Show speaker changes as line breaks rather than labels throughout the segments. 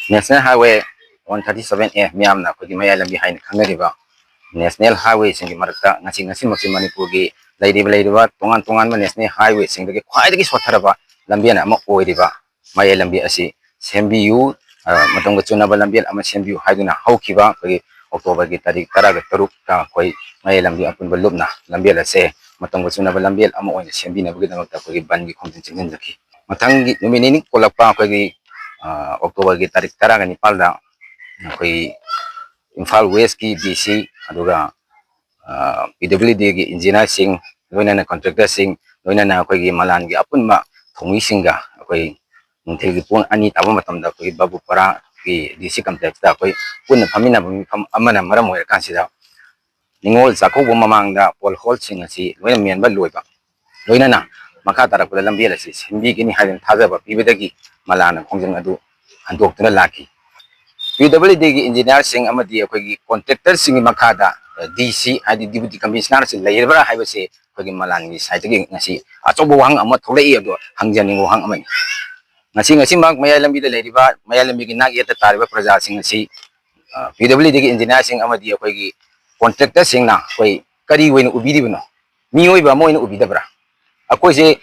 National Highway 137A miyamna ko Mayai Lambi hain khangariba National Highway singi marakta ngasi Manipur gi lairiba tongan National Highway singdagi khwaidagi sotharaba lambiana ama oiriba Mayai Lambi asi sembiu matongga chunaba lambian ama sembiu haiduna haukiba ko October gi tarik 13 ka koi Mayai Lambi apun balubna lambiala se matongga chunaba lambial ama oina sembina bagi damakta ko bangi khongjang chingjaki matangi numini kolakpa ko gi October ki tarik 19 da koi Imphal West ki DC aduga PWD ki engineer sing loina contractor sing loina koi gi malan gi apunma thongi singa koi nungthil gi pun ani taba matam da koi babu para ki DC complex da koi punna phamina amana maram hoya kansida ningol sakho mamang da pol hol sing asi loina mianba loiba loina na makha tarak pula lambi ala si simbi kini haiden thajaba pibedagi malana khongjang adu handokna laki PWD gi engineer sing amadi akogi contractor sing makada DC adi deputy commissioner si lairba haibase akogi malangi site gi ngasi achobo wang ama tholei ado hangjani wang amai ngasi mak Mayai Lambi da lairiba Mayai Lambi gi nag yeta tariba praja sing ngasi PWD gi engineer sing amadi akogi contractor sing na koi kari wein ubidibno miyoiba moina ubidabra akoi se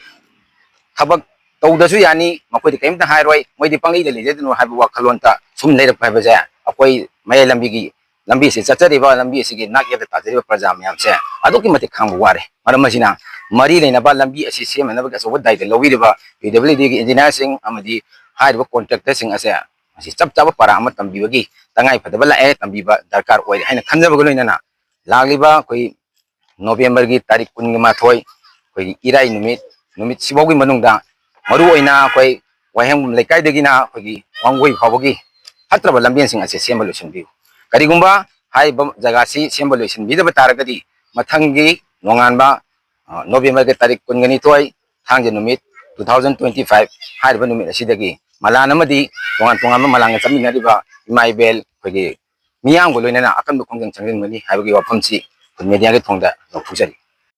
thabak tawdasu yani makoi kaimta hairoi moidi pangi de lejedno haibu wakhalonta sum leirap haibaje akoi Mayai Lambi gi lambi se chachariba lambi se gi nak yeta tajariba praja myam se aduki mate khangbu ware maramasina mari leina ba lambi asi semna ba so wadai de lowiriba PWD gi engineer sing amadi haiba contractor sing ase asi chap chap para ama tambi bagi tangai phadaba lae tambi ba darkar oi haina khanjaba goloina na lagliba koi November gi tarik 12 koi irai numit sibogi manungda maru oina koi waheng lekai degina koi wangwei phawagi hatraba lambian sing ase sembal losinbiu karigumba hai jaga si sembal losin bidaba taragadi mathangi nonganba November gi tarik 12 thangje numit 2025 haiba numit asidagi malana madi tongan malanga chaminariba imaibel koi miyang boloina akan khongjang changjing mani haibagi wafamsi media gi thongda nokujari